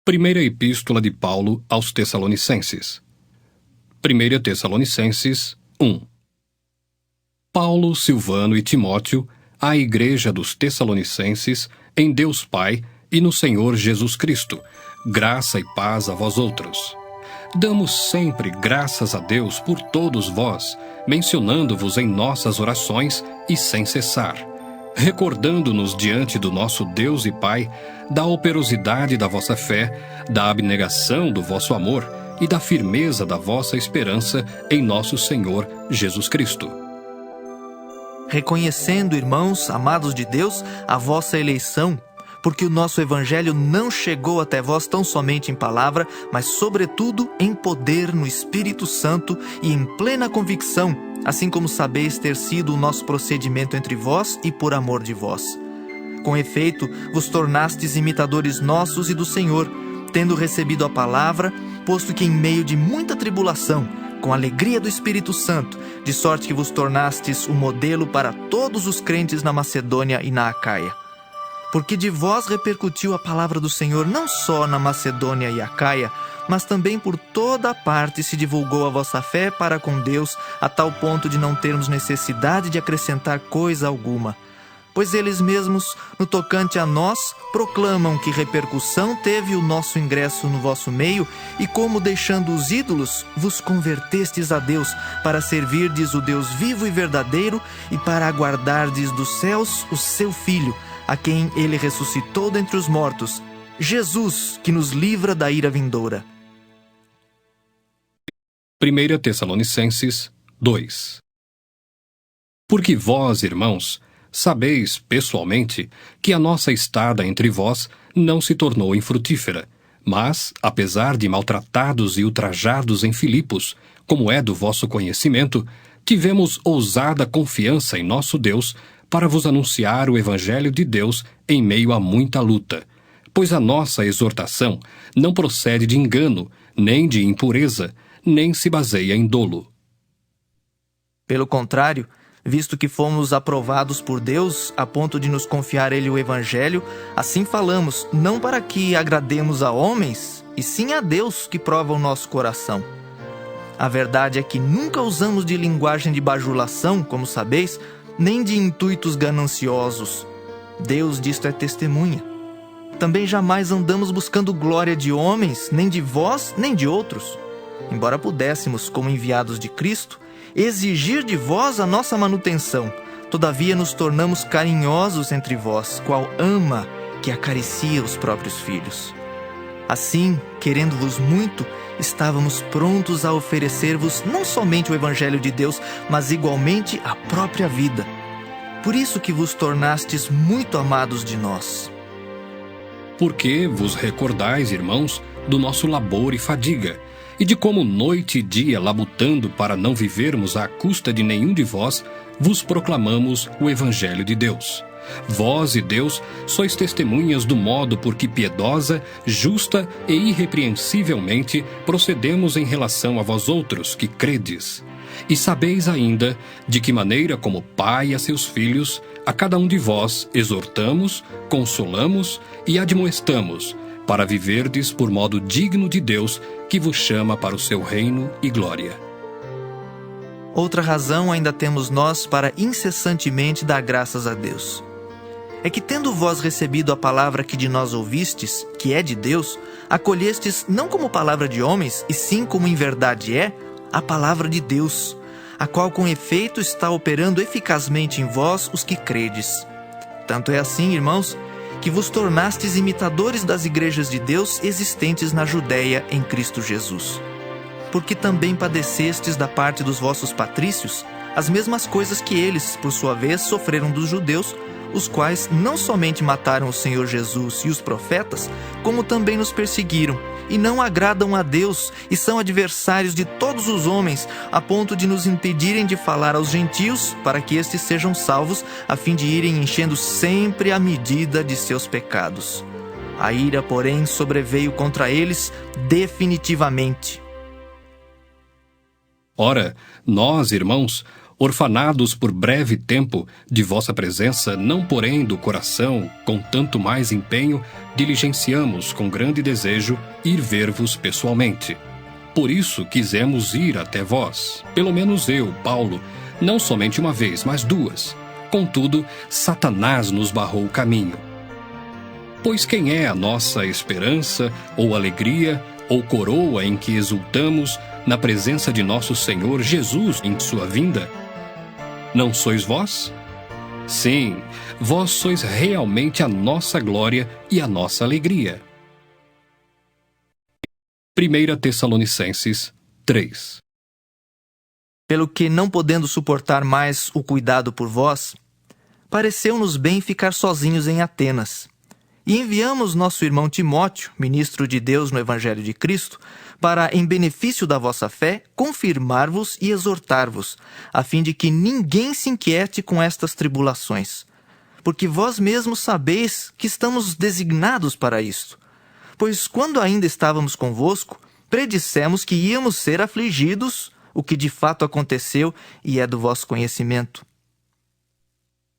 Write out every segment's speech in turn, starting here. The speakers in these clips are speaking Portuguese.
Primeira Epístola de Paulo aos Tessalonicenses. 1 Tessalonicenses 1. Paulo, Silvano e Timóteo, à Igreja dos Tessalonicenses, em Deus Pai e no Senhor Jesus Cristo, graça e paz a vós outros. Damos sempre graças a Deus por todos vós, mencionando-vos em nossas orações e sem cessar, recordando-nos diante do nosso Deus e Pai da operosidade da vossa fé, da abnegação do vosso amor e da firmeza da vossa esperança em nosso Senhor Jesus Cristo. Reconhecendo, irmãos, amados de Deus, a vossa eleição, porque o nosso Evangelho não chegou até vós tão somente em palavra, mas sobretudo em poder no Espírito Santo e em plena convicção, assim como sabeis ter sido o nosso procedimento entre vós e por amor de vós. Com efeito, vos tornastes imitadores nossos e do Senhor, tendo recebido a palavra, posto que em meio de muita tribulação, com alegria do Espírito Santo, de sorte que vos tornastes um modelo para todos os crentes na Macedônia e na Acaia. Porque de vós repercutiu a palavra do Senhor não só na Macedônia e Acaia, mas também por toda a parte se divulgou a vossa fé para com Deus, a tal ponto de não termos necessidade de acrescentar coisa alguma. Pois eles mesmos, no tocante a nós, proclamam que repercussão teve o nosso ingresso no vosso meio e como, deixando os ídolos, vos convertestes a Deus, para servirdes o Deus vivo e verdadeiro e para aguardardes dos céus o seu Filho, a quem ele ressuscitou dentre os mortos, Jesus, que nos livra da ira vindoura. 1 Tessalonicenses 2. Porque vós, irmãos, sabeis, pessoalmente, que a nossa estada entre vós não se tornou infrutífera, mas, apesar de maltratados e ultrajados em Filipos, como é do vosso conhecimento, tivemos ousada confiança em nosso Deus para vos anunciar o Evangelho de Deus em meio a muita luta, pois a nossa exortação não procede de engano, nem de impureza, nem se baseia em dolo. Pelo contrário, visto que fomos aprovados por Deus a ponto de nos confiar Ele o Evangelho, assim falamos, não para que agrademos a homens, e sim a Deus que prova o nosso coração. A verdade é que nunca usamos de linguagem de bajulação, como sabeis, nem de intuitos gananciosos. Deus disto é testemunha. Também jamais andamos buscando glória de homens, nem de vós, nem de outros. Embora pudéssemos, como enviados de Cristo, exigir de vós a nossa manutenção, todavia nos tornamos carinhosos entre vós, qual ama que acaricia os próprios filhos. Assim, querendo-vos muito, estávamos prontos a oferecer-vos não somente o Evangelho de Deus, mas igualmente a própria vida. Por isso que vos tornastes muito amados de nós. Porque vos recordais, irmãos, do nosso labor e fadiga, e de como noite e dia labutando para não vivermos à custa de nenhum de vós, vos proclamamos o Evangelho de Deus. Vós e Deus sois testemunhas do modo por que piedosa, justa e irrepreensivelmente procedemos em relação a vós outros que credes. E sabeis ainda de que maneira, como pai a seus filhos, a cada um de vós exortamos, consolamos e admoestamos, para viverdes por modo digno de Deus, que vos chama para o seu reino e glória. Outra razão ainda temos nós para incessantemente dar graças a Deus. É que, tendo vós recebido a palavra que de nós ouvistes, que é de Deus, acolhestes não como palavra de homens, e sim como em verdade é, a palavra de Deus, a qual com efeito está operando eficazmente em vós os que credes. Tanto é assim, irmãos, que vos tornastes imitadores das igrejas de Deus existentes na Judéia em Cristo Jesus. Porque também padecestes da parte dos vossos patrícios as mesmas coisas que eles, por sua vez, sofreram dos judeus, os quais não somente mataram o Senhor Jesus e os profetas, como também nos perseguiram, e não agradam a Deus, e são adversários de todos os homens, a ponto de nos impedirem de falar aos gentios, para que estes sejam salvos, a fim de irem enchendo sempre a medida de seus pecados. A ira, porém, sobreveio contra eles definitivamente. Ora, nós, irmãos, orfanados por breve tempo de vossa presença, não porém do coração, com tanto mais empenho, diligenciamos com grande desejo ir ver-vos pessoalmente. Por isso quisemos ir até vós, pelo menos eu, Paulo, não somente uma vez, mas duas. Contudo, Satanás nos barrou o caminho. Pois quem é a nossa esperança, ou alegria, ou coroa em que exultamos na presença de nosso Senhor Jesus em sua vinda? Não sois vós? Sim, vós sois realmente a nossa glória e a nossa alegria. 1 Tessalonicenses 3. Pelo que, não podendo suportar mais o cuidado por vós, pareceu-nos bem ficar sozinhos em Atenas. E enviamos nosso irmão Timóteo, ministro de Deus no Evangelho de Cristo, para, em benefício da vossa fé, confirmar-vos e exortar-vos, a fim de que ninguém se inquiete com estas tribulações. Porque vós mesmos sabeis que estamos designados para isto. Pois quando ainda estávamos convosco, predissemos que íamos ser afligidos, o que de fato aconteceu e é do vosso conhecimento.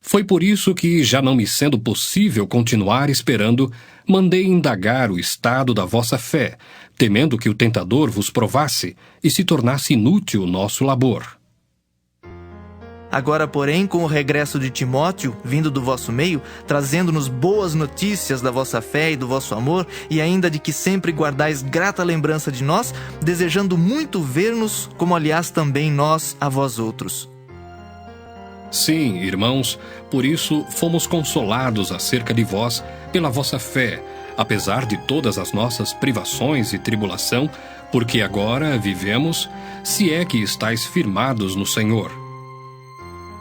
Foi por isso que, já não me sendo possível continuar esperando, mandei indagar o estado da vossa fé, temendo que o tentador vos provasse e se tornasse inútil o nosso labor. Agora, porém, com o regresso de Timóteo, vindo do vosso meio, trazendo-nos boas notícias da vossa fé e do vosso amor, e ainda de que sempre guardais grata lembrança de nós, desejando muito ver-nos, como aliás também nós a vós outros. Sim, irmãos, por isso fomos consolados acerca de vós pela vossa fé, apesar de todas as nossas privações e tribulação, porque agora vivemos, se é que estáis firmados no Senhor.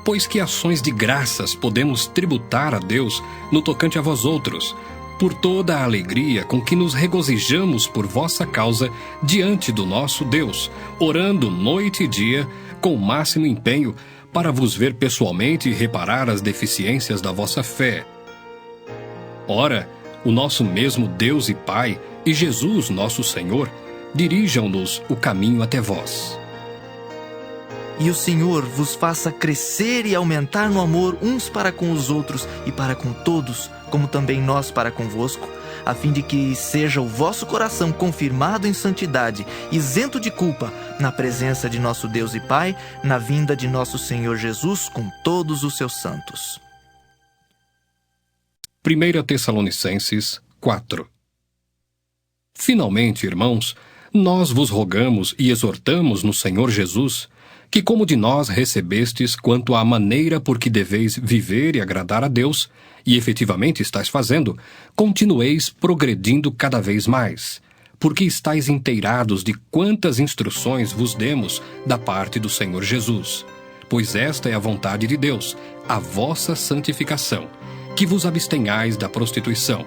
Pois que ações de graças podemos tributar a Deus no tocante a vós outros, por toda a alegria com que nos regozijamos por vossa causa diante do nosso Deus, orando noite e dia com o máximo empenho, para vos ver pessoalmente e reparar as deficiências da vossa fé. Ora, o nosso mesmo Deus e Pai, e Jesus, nosso Senhor, dirijam-nos o caminho até vós. E o Senhor vos faça crescer e aumentar no amor uns para com os outros e para com todos, como também nós para convosco, a fim de que seja o vosso coração confirmado em santidade, isento de culpa, na presença de nosso Deus e Pai, na vinda de nosso Senhor Jesus com todos os seus santos. 1 Tessalonicenses 4. Finalmente, irmãos, nós vos rogamos e exortamos no Senhor Jesus, que como de nós recebestes quanto à maneira por que deveis viver e agradar a Deus, e efetivamente estáis fazendo, continueis progredindo cada vez mais, porque estáis inteirados de quantas instruções vos demos da parte do Senhor Jesus. Pois esta é a vontade de Deus, a vossa santificação, que vos abstenhais da prostituição,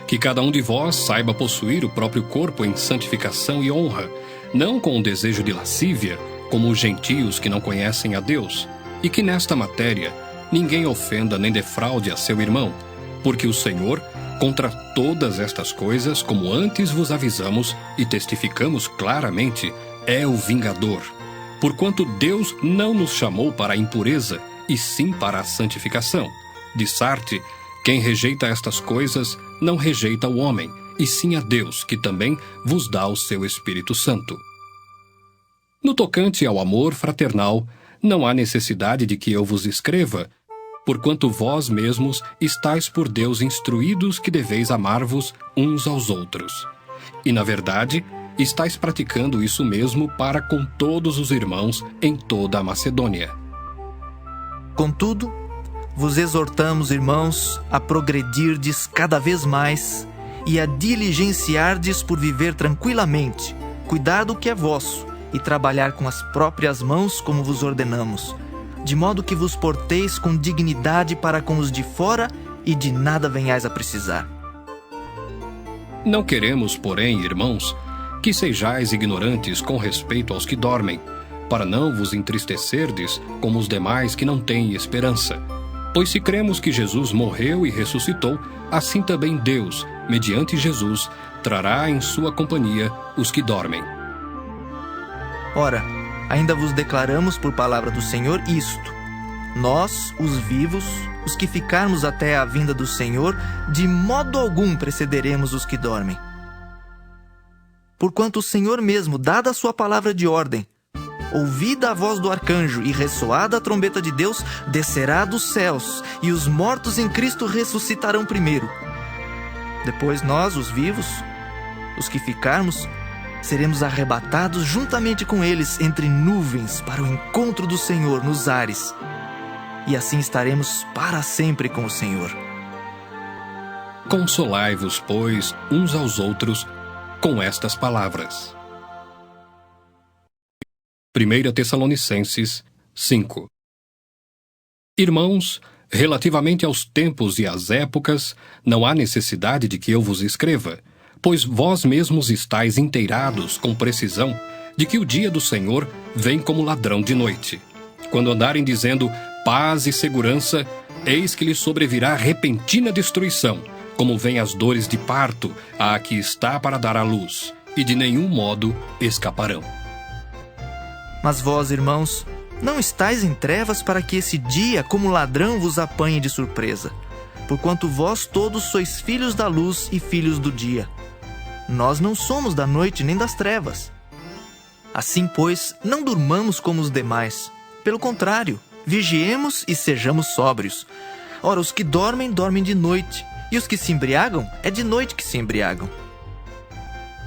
que cada um de vós saiba possuir o próprio corpo em santificação e honra, não com o desejo de lascívia, como os gentios que não conhecem a Deus, e que nesta matéria ninguém ofenda nem defraude a seu irmão, porque o Senhor, contra todas estas coisas, como antes vos avisamos e testificamos claramente, é o vingador. Porquanto Deus não nos chamou para a impureza, e sim para a santificação. De Sarte, quem rejeita estas coisas, não rejeita o homem, e sim a Deus, que também vos dá o seu Espírito Santo. No tocante ao amor fraternal, não há necessidade de que eu vos escreva, porquanto vós mesmos estáis por Deus instruídos que deveis amar-vos uns aos outros. E, na verdade, estáis praticando isso mesmo para com todos os irmãos em toda a Macedônia. Contudo, vos exortamos, irmãos, a progredirdes cada vez mais e a diligenciardes por viver tranquilamente, cuidar do que é vosso, e trabalhar com as próprias mãos como vos ordenamos, de modo que vos porteis com dignidade para com os de fora e de nada venhais a precisar. Não queremos, porém, irmãos, que sejais ignorantes com respeito aos que dormem, para não vos entristecerdes como os demais que não têm esperança. Pois se cremos que Jesus morreu e ressuscitou, assim também Deus, mediante Jesus, trará em sua companhia os que dormem. Ora, Ainda vos declaramos por palavra do Senhor isto: nós, os vivos, os que ficarmos até a vinda do Senhor, de modo algum precederemos os que dormem. Porquanto o Senhor mesmo, dada a sua palavra de ordem, ouvida a voz do arcanjo e ressoada a trombeta de Deus, descerá dos céus, e os mortos em Cristo ressuscitarão primeiro. Depois nós, os vivos, os que ficarmos, seremos arrebatados juntamente com eles entre nuvens para o encontro do Senhor nos ares, e assim estaremos para sempre com o Senhor. Consolai-vos, pois, uns aos outros com estas palavras. 1 Tessalonicenses 5. Irmãos, relativamente aos tempos e às épocas, não há necessidade de que eu vos escreva, pois vós mesmos estáis inteirados com precisão de que o dia do Senhor vem como ladrão de noite. Quando andarem dizendo paz e segurança, eis que lhes sobrevirá repentina destruição, como vêm as dores de parto à que está para dar à luz, e de nenhum modo escaparão. Mas vós, irmãos, não estáis em trevas para que esse dia, como ladrão, vos apanhe de surpresa, porquanto vós todos sois filhos da luz e filhos do dia. Nós não somos da noite nem das trevas. Assim, pois, não durmamos como os demais. Pelo contrário, vigiemos e sejamos sóbrios. Ora, os que dormem, dormem de noite, e os que se embriagam, é de noite que se embriagam.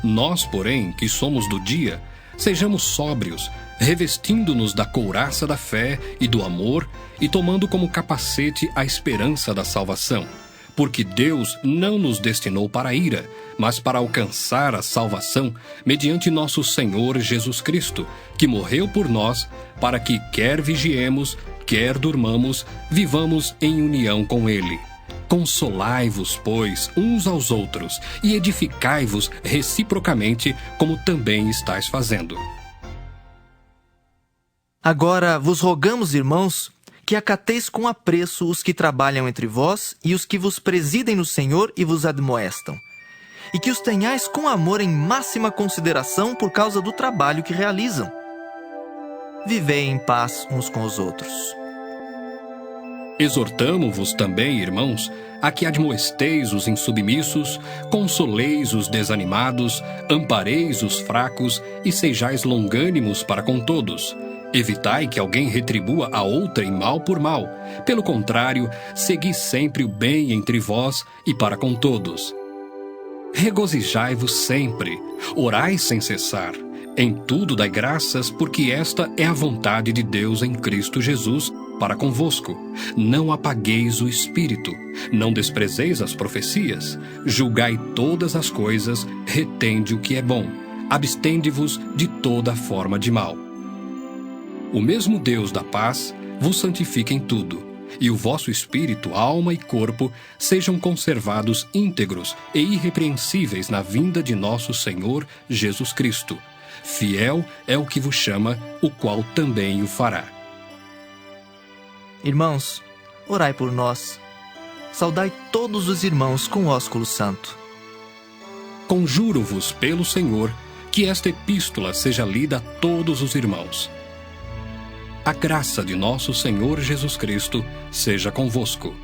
Nós, porém, que somos do dia, sejamos sóbrios, revestindo-nos da couraça da fé e do amor e tomando como capacete a esperança da salvação. Porque Deus não nos destinou para a ira, mas para alcançar a salvação mediante nosso Senhor Jesus Cristo, que morreu por nós, para que quer vigiemos, quer durmamos, vivamos em união com Ele. Consolai-vos, pois, uns aos outros, e edificai-vos reciprocamente, como também estáis fazendo. Agora vos rogamos, irmãos, que acateis com apreço os que trabalham entre vós e os que vos presidem no Senhor e vos admoestam, e que os tenhais com amor em máxima consideração por causa do trabalho que realizam. Vivei em paz uns com os outros. Exortamo-vos também, irmãos, a que admoesteis os insubmissos, consoleis os desanimados, ampareis os fracos e sejais longânimos para com todos. Evitai que alguém retribua a outrem mal por mal. Pelo contrário, segui sempre o bem entre vós e para com todos. Regozijai-vos sempre, orai sem cessar. Em tudo dai graças, porque esta é a vontade de Deus em Cristo Jesus para convosco. Não apagueis o Espírito, não desprezeis as profecias, julgai todas as coisas, retende o que é bom, abstende-vos de toda forma de mal. O mesmo Deus da paz vos santifique em tudo, e o vosso espírito, alma e corpo sejam conservados íntegros e irrepreensíveis na vinda de nosso Senhor Jesus Cristo. Fiel é o que vos chama, o qual também o fará. Irmãos, orai por nós. Saudai todos os irmãos com ósculo santo. Conjuro-vos pelo Senhor que esta epístola seja lida a todos os irmãos. A graça de nosso Senhor Jesus Cristo seja convosco.